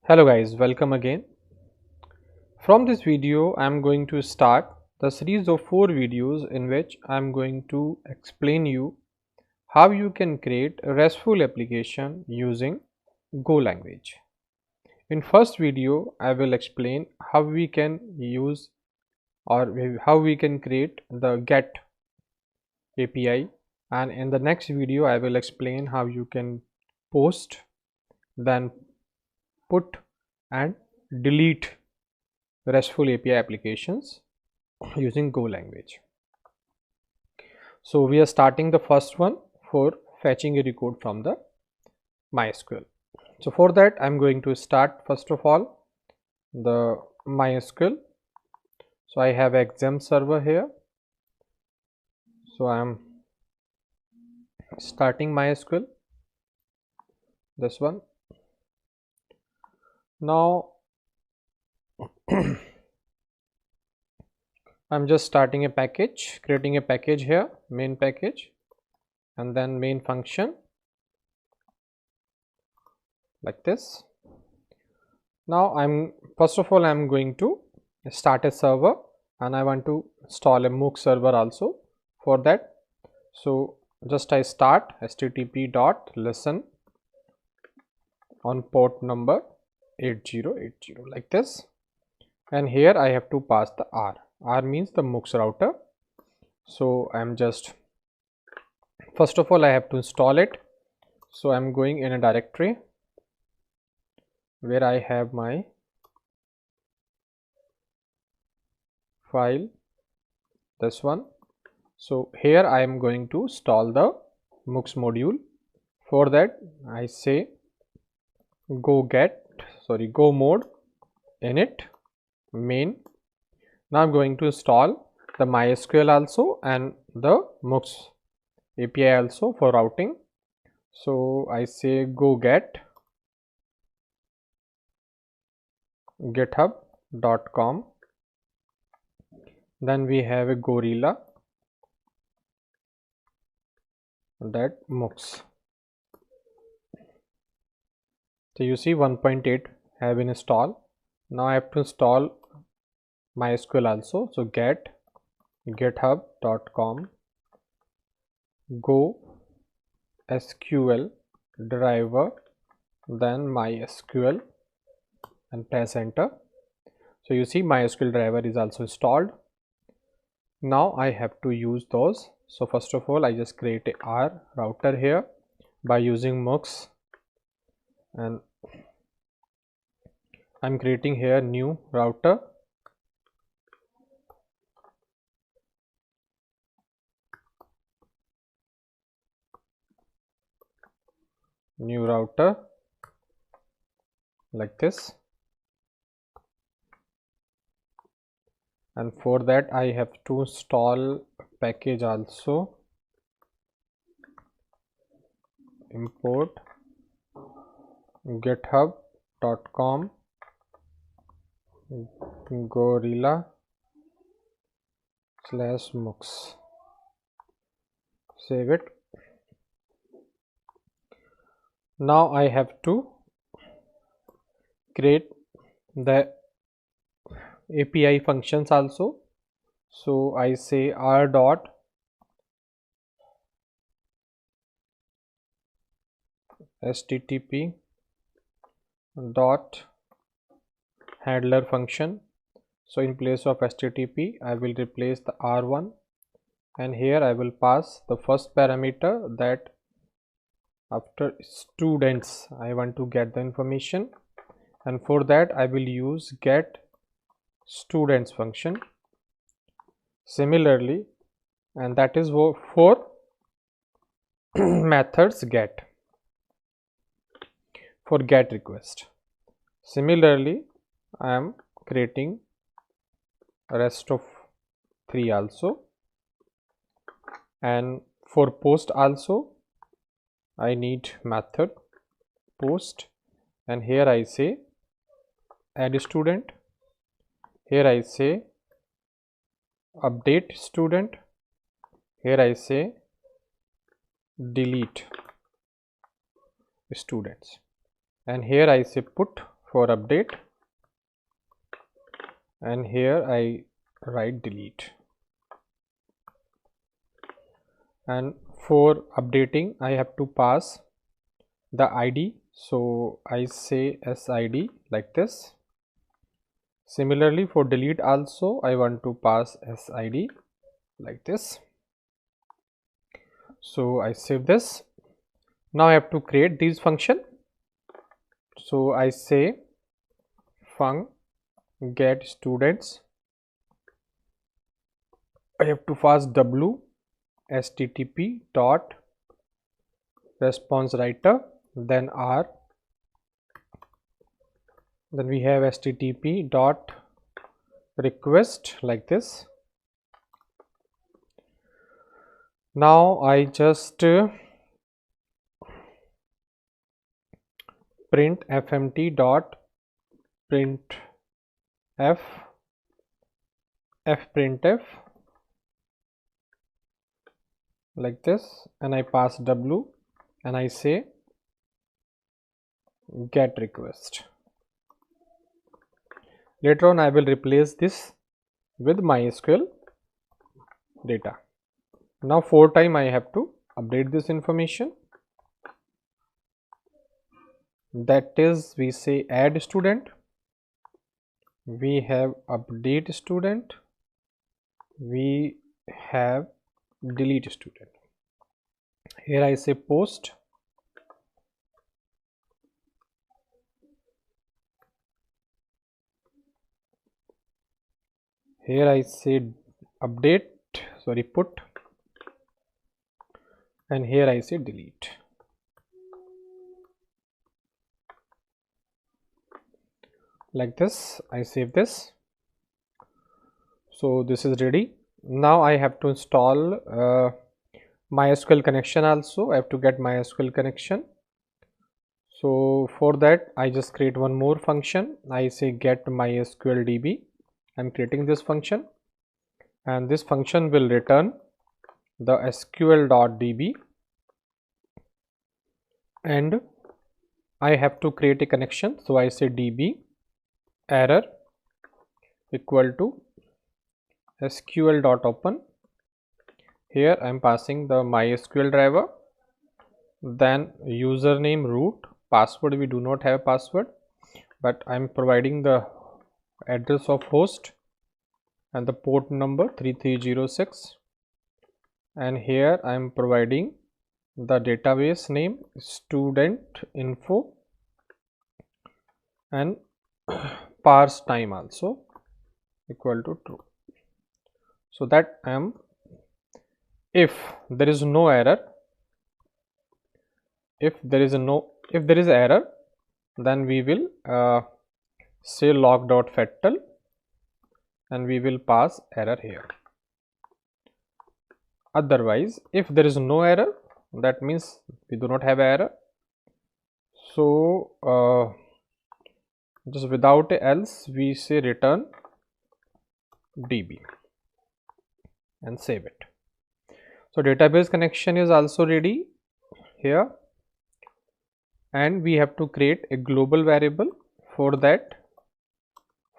Hello guys, welcome again. From this video I am going to start the series of 4 videos in which I am going to explain you how you can create a RESTful application using Go language. In first video I will explain how we can use or how we can create the GET API, and in the next video I will explain how you can post, then put and delete RESTful API applications using Go language. So we are starting the first one for fetching a record from the MySQL. So for that I'm going to start first of all the MySQL. So I have exam server here. So I am starting MySQL, this one. Now I'm just starting a package, creating a package here, main package, and then main function like this. Now first of all I'm going to start a server and I want to install a MOOC server also for that. So just I start http.listen on port number 8080 like this, and here I have to pass the R means the MOOCs router. So I'm just first of all I have to install it. So I'm going in a directory where I have my file, this one. So here I am going to install the MOOCs module. For that I say go mode init main. Now I'm going to install the MySQL also and the MOOCs API also for routing. So I say go get github.com, then we have a Gorilla, that MOOCs. So you see 1.8 have been installed. Now I have to install MySQL also. So get github.com go SQL driver, then MySQL, and press enter. So you see MySQL driver is also installed. Now I have to use those. So first of all I just create a R router here by using MOOCs, and I'm creating here new router. New router like this, and for that I have to install package also. Import github.com gorilla /MOOCs, save it. Now I have to create the API functions also. So I say r dot http dot handler function. So in place of http I will replace the r1, and here I will pass the first parameter, that after students I want to get the information, and for that I will use get students function similarly, and that is for methods get for get request. Similarly I am creating rest of 3 also, and for post also I need method post, and here I say add student, here I say update student, here I say delete students, and here I say put for update, and here I write delete. And for updating I have to pass the ID, so I say SID like this. Similarly for delete also I want to pass SID like this. So I save this. Now I have to create these function. So I say func get students. I have to pass W http dot response writer, then R, then we have http dot request like this. Now I just print fmt dot print fprintf like this, and I pass W and I say get request. Later on I will replace this with MySQL data. Now for time I have to update this information, that is we say add student, we have update student, we have delete student. Here I say post, here I say update, sorry put, and here I say delete. Like this, I save this. So this is ready. Now I have to install MySQL connection also. I have to get MySQL connection. So for that I just create one more function. I say get MySQL DB. I'm creating this function, and this function will return the SQL.db, and I have to create a connection. So I say DB error equal to SQL.open. Here I am passing the MySQL driver, then username root, password we do not have password, but I am providing the address of host and the port number 3306, and here I am providing the database name student info, and parse time also equal to true. So that I am, if there is no error, if there is error, then we will say log.fettle and we will pass error here. Otherwise if there is no error, that means we do not have error. So just without else we say return DB and save it. So database connection is also ready here, and we have to create a global variable for that,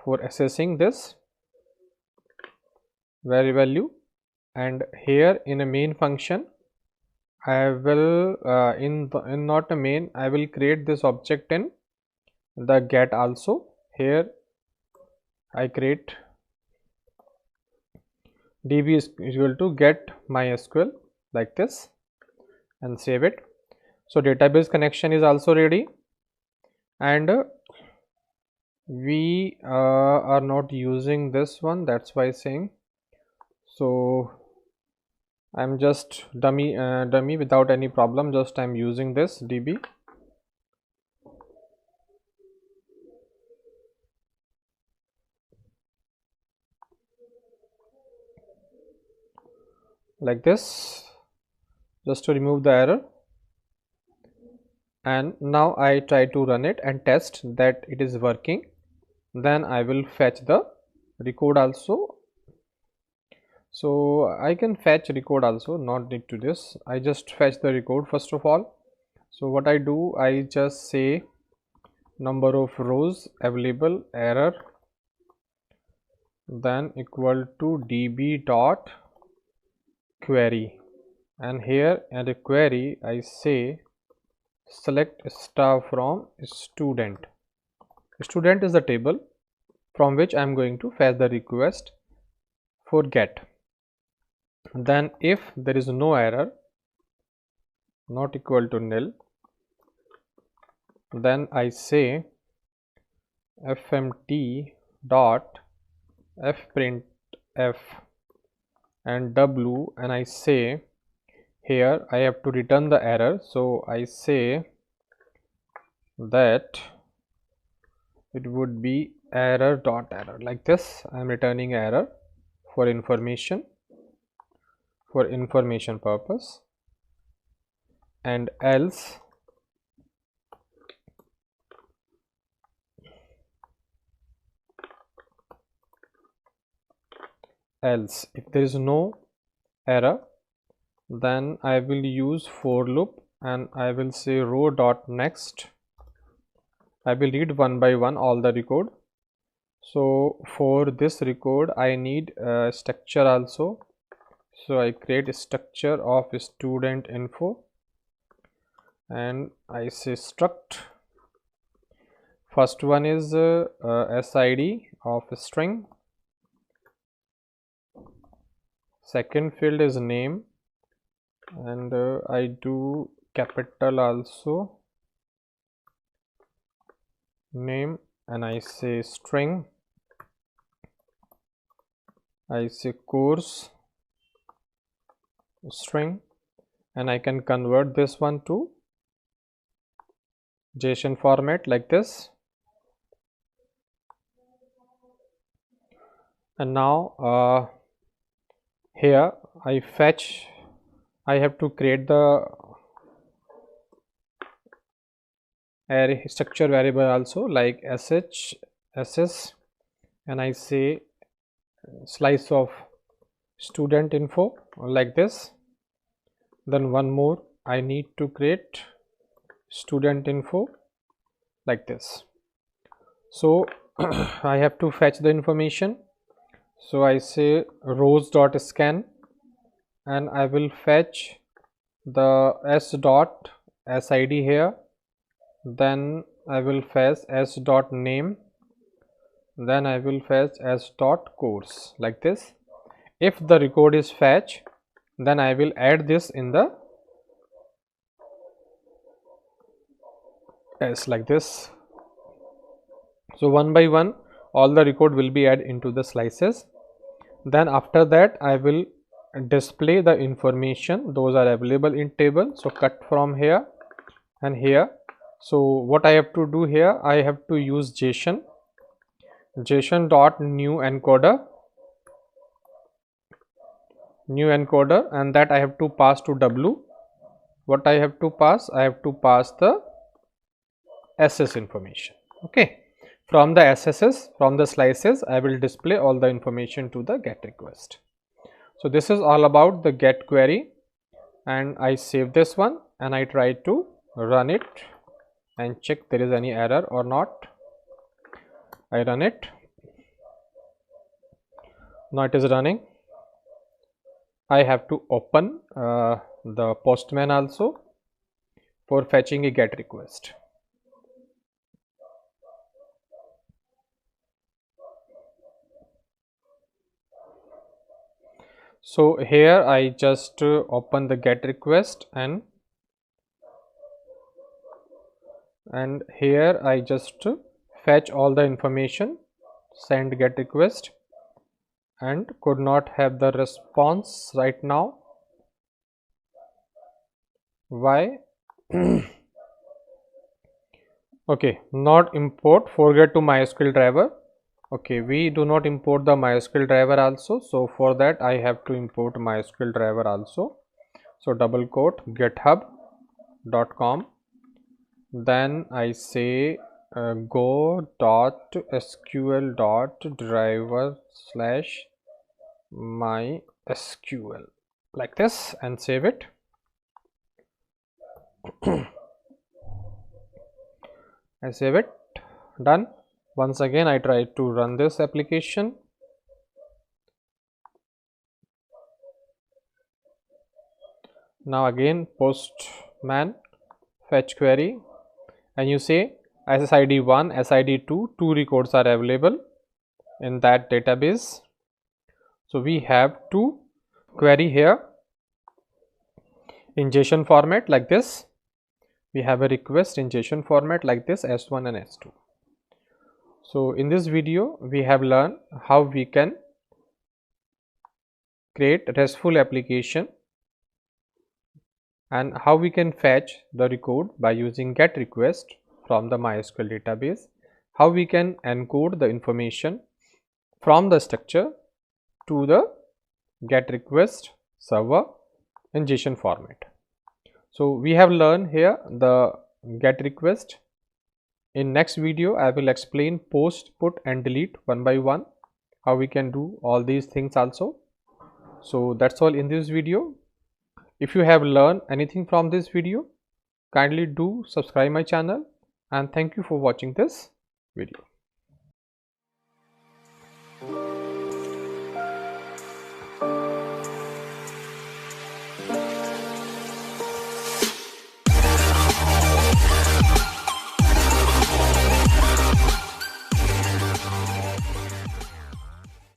for assessing this value. And here in a main function I will in not a main, I will create this object in the get also. Here I create DB is equal to get MySQL like this and save it. So database connection is also ready, and we are not using this one, that's why saying. So I'm just dummy without any problem, just I'm using this DB. Like this, just to remove the error. And now I try to run it and test that it is working. Then I will fetch the record also. So I can fetch record also, not need to this. I just fetch the record first of all. So what I do, I just say number of rows available error, then equal to db dot query, and here in the query I say select star from student. Student is the table from which I am going to fetch the request for get. Then if there is no error, not equal to nil, then I say fmt dot fprintf and w, and I say here I have to return the error, so I say that it would be error dot error. Like this, I am returning error for information purpose, and else if there is no error, then I will use for loop and I will say row dot next. I will read one by one all the record. So for this record I need a structure also, so I create a structure of student info and I say struct. First one is sid of string, second field is name, and I do capital also name, and I say string, I say course string, and I can convert this one to JSON format like this. And now here I have to create the array structure variable also, like ss, and I say slice of student info like this. Then one more, I need to create student info like this. So I have to fetch the information, so I say rows dot scan, and I will fetch the s dot sid here, then I will fetch s dot name, then I will fetch s dot course like this. If the record is fetch, then I will add this in the s like this. So one by one all the record will be added into the slices. Then after that I will display the information, those are available in table. So cut from here and here. So what I have to do here, I have to use JSON dot new encoder, and that I have to pass to w. What I have to pass, I have to pass the ss information. Okay, from the sss, from the slices, I will display all the information to the get request. So this is all about the get query, and I save this one and I try to run it and check there is any error or not. I run it. Now it is running. I have to open the Postman also for fetching a get request. So here I just open the get request, and here I just fetch all the information, send get request, and could not have the response right now. Why? Okay, not import, forget to MySQL driver. Okay, we do not import the MySQL driver also, so for that I have to import MySQL driver also. So double quote github.com, then I say go.sql.driver/mysql like this and save it. I save it. Done. Once again I try to run this application. Now again postman fetch query, and you say SSID 1, SID 2, two records are available in that database. So we have two query here in JSON format like this. We have a request in JSON format like this, S1 and S2. So in this video we have learned how we can create RESTful application and how we can fetch the record by using GET request from the MySQL database, how we can encode the information from the structure to the GET request server in JSON format. So we have learned here the GET request. In next video I will explain post, put and delete one by one, how we can do all these things also. So that's all in this video. If you have learned anything from this video, kindly do subscribe my channel, and thank you for watching this video.